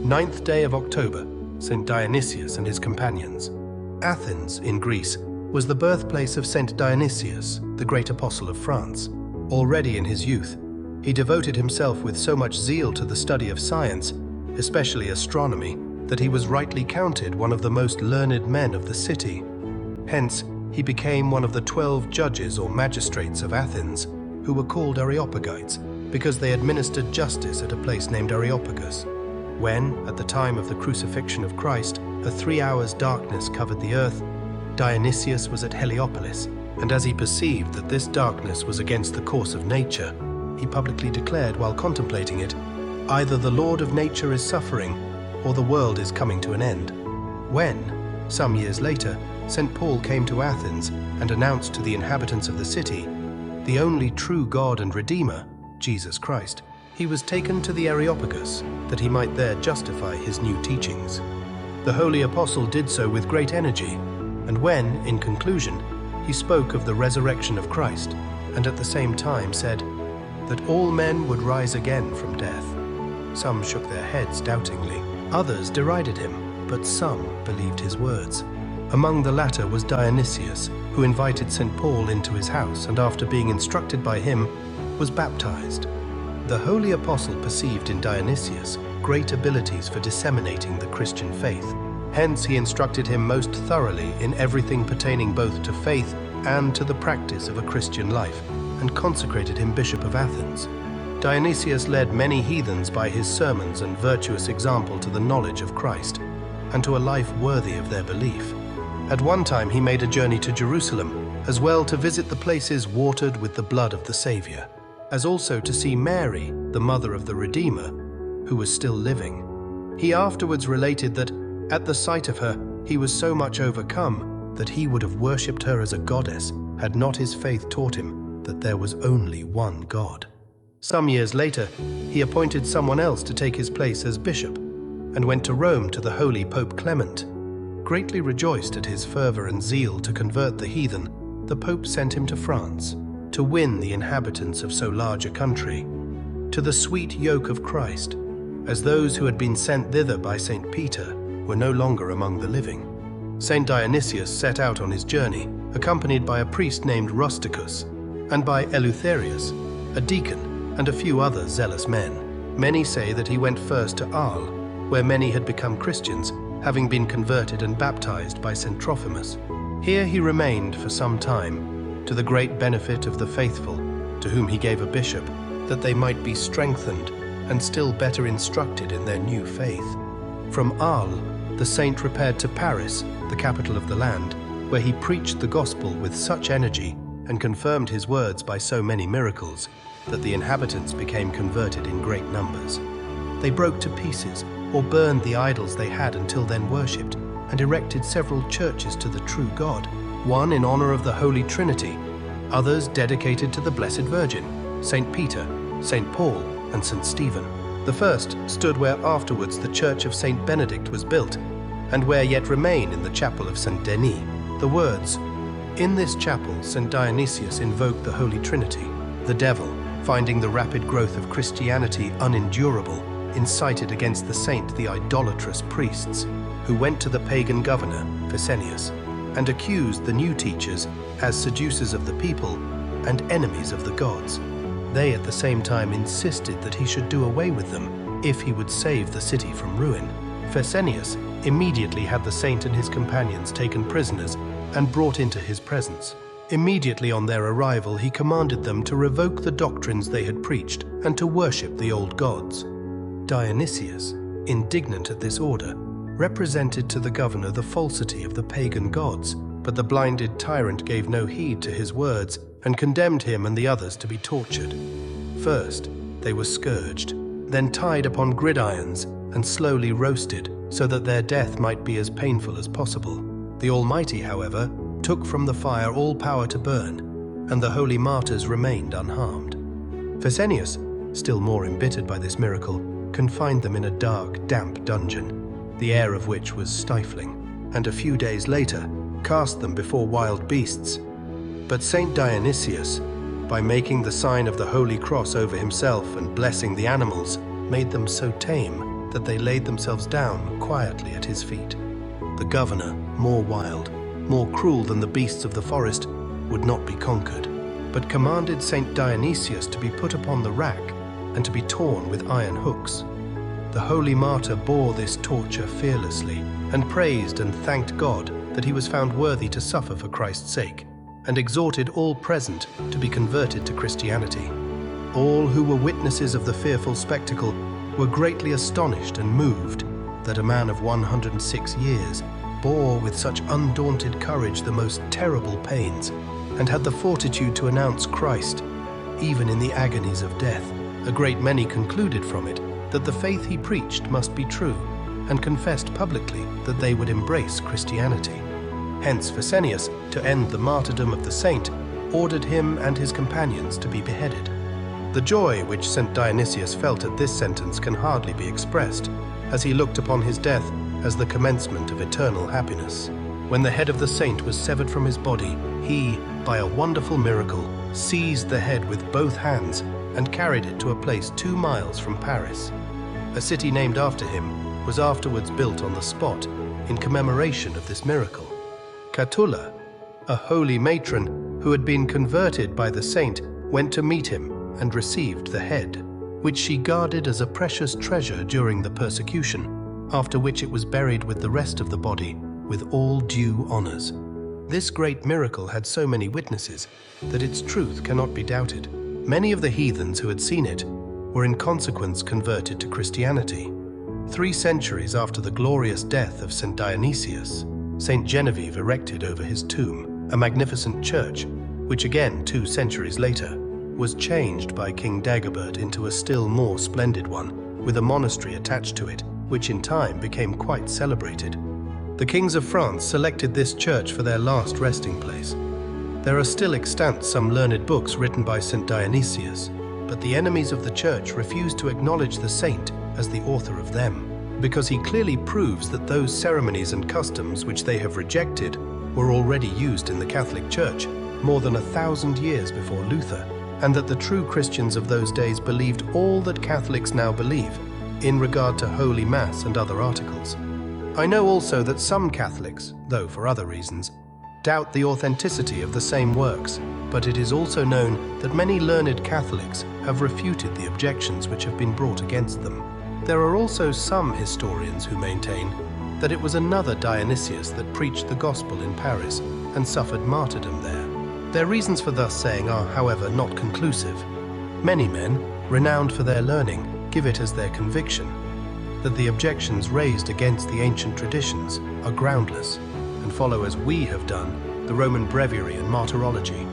9th day of October, St. Dionysius and his companions. Athens, in Greece, was the birthplace of St. Dionysius, the great apostle of France. Already in his youth, he devoted himself with so much zeal to the study of science, especially astronomy, that he was rightly counted one of the most learned men of the city. Hence, he became one of the 12 judges or magistrates of Athens, who were called Areopagites, because they administered justice at a place named Areopagus. When, at the time of the crucifixion of Christ, a 3 hours' darkness covered the earth, Dionysius was at Heliopolis, and as he perceived that this darkness was against the course of nature, he publicly declared while contemplating it, "Either the Lord of nature is suffering, or the world is coming to an end." When, some years later, St. Paul came to Athens and announced to the inhabitants of the city the only true God and Redeemer, Jesus Christ, he was taken to the Areopagus that he might there justify his new teachings. The holy apostle did so with great energy, and when, in conclusion, he spoke of the resurrection of Christ, and at the same time said that all men would rise again from death. Some shook their heads doubtingly, others derided him, but some believed his words. Among the latter was Dionysius, who invited St. Paul into his house and after being instructed by him, was baptized. The holy apostle perceived in Dionysius great abilities for disseminating the Christian faith. Hence he instructed him most thoroughly in everything pertaining both to faith and to the practice of a Christian life, and consecrated him Bishop of Athens. Dionysius led many heathens by his sermons and virtuous example to the knowledge of Christ, and to a life worthy of their belief. At one time he made a journey to Jerusalem, as well to visit the places watered with the blood of the Savior, as also to see Mary, the mother of the Redeemer, who was still living. He afterwards related that, at the sight of her, he was so much overcome that he would have worshipped her as a goddess had not his faith taught him that there was only one God. Some years later, he appointed someone else to take his place as bishop, and went to Rome to the holy Pope Clement. Greatly rejoiced at his fervor and zeal to convert the heathen, the Pope sent him to France, to win the inhabitants of so large a country, to the sweet yoke of Christ, as those who had been sent thither by St. Peter were no longer among the living. St. Dionysius set out on his journey, accompanied by a priest named Rusticus, and by Eleutherius, a deacon, and a few other zealous men. Many say that he went first to Arles, where many had become Christians, having been converted and baptized by St. Trophimus. Here he remained for some time, to the great benefit of the faithful, to whom he gave a bishop, that they might be strengthened and still better instructed in their new faith. From Arles, the saint repaired to Paris, the capital of the land, where he preached the gospel with such energy and confirmed his words by so many miracles that the inhabitants became converted in great numbers. They broke to pieces or burned the idols they had until then worshipped, and erected several churches to the true God, one in honor of the Holy Trinity, others dedicated to the Blessed Virgin, St. Peter, St. Paul, and St. Stephen. The first stood where afterwards the church of St. Benedict was built, and where yet remain in the chapel of St. Denis the words, "In this chapel St. Dionysius invoked the Holy Trinity. The devil, finding the rapid growth of Christianity unendurable, incited against the saint the idolatrous priests, who went to the pagan governor, Phassenius, and accused the new teachers as seducers of the people and enemies of the gods. They at the same time insisted that he should do away with them if he would save the city from ruin. Phassenius immediately had the saint and his companions taken prisoners and brought into his presence. Immediately on their arrival he commanded them to revoke the doctrines they had preached and to worship the old gods. Dionysius, indignant at this order, represented to the governor the falsity of the pagan gods, but the blinded tyrant gave no heed to his words and condemned him and the others to be tortured. First, they were scourged, then tied upon gridirons and slowly roasted so that their death might be as painful as possible. The Almighty, however, took from the fire all power to burn, and the holy martyrs remained unharmed. Phassenius, still more embittered by this miracle, confined them in a dark, damp dungeon, the air of which was stifling, and a few days later cast them before wild beasts. But St. Dionysius, by making the sign of the Holy Cross over himself and blessing the animals, made them so tame that they laid themselves down quietly at his feet. The governor, more wild, more cruel than the beasts of the forest, would not be conquered, but commanded Saint Dionysius to be put upon the rack and to be torn with iron hooks. The holy martyr bore this torture fearlessly and praised and thanked God that he was found worthy to suffer for Christ's sake, and exhorted all present to be converted to Christianity. All who were witnesses of the fearful spectacle were greatly astonished and moved that a man of 106 years bore with such undaunted courage the most terrible pains, and had the fortitude to announce Christ, even in the agonies of death. A great many concluded from it that the faith he preached must be true, and confessed publicly that they would embrace Christianity. Hence Vicenius, to end the martyrdom of the saint, ordered him and his companions to be beheaded. The joy which St. Dionysius felt at this sentence can hardly be expressed, as he looked upon his death as the commencement of eternal happiness. When the head of the saint was severed from his body, he, by a wonderful miracle, seized the head with both hands and carried it to a place 2 miles from Paris. A city named after him was afterwards built on the spot in commemoration of this miracle. Catulla, a holy matron who had been converted by the saint, went to meet him and received the head, which she guarded as a precious treasure during the persecution, after which it was buried with the rest of the body with all due honors. This great miracle had so many witnesses that its truth cannot be doubted. Many of the heathens who had seen it were in consequence converted to Christianity. 3 centuries after the glorious death of St. Dionysius, St. Genevieve erected over his tomb a magnificent church, which again 2 centuries later was changed by King Dagobert into a still more splendid one, with a monastery attached to it, which in time became quite celebrated. The kings of France selected this church for their last resting place. There are still extant some learned books written by St. Dionysius, but the enemies of the church refuse to acknowledge the saint as the author of them, because he clearly proves that those ceremonies and customs which they have rejected were already used in the Catholic Church more than 1,000 years before Luther, and that the true Christians of those days believed all that Catholics now believe in regard to Holy Mass and other articles. I know also that some Catholics, though for other reasons, doubt the authenticity of the same works, but it is also known that many learned Catholics have refuted the objections which have been brought against them. There are also some historians who maintain that it was another Dionysius that preached the gospel in Paris and suffered martyrdom there. Their reasons for thus saying are, however, not conclusive. Many men, renowned for their learning, give it as their conviction that the objections raised against the ancient traditions are groundless and follow, as we have done, the Roman breviary and martyrology.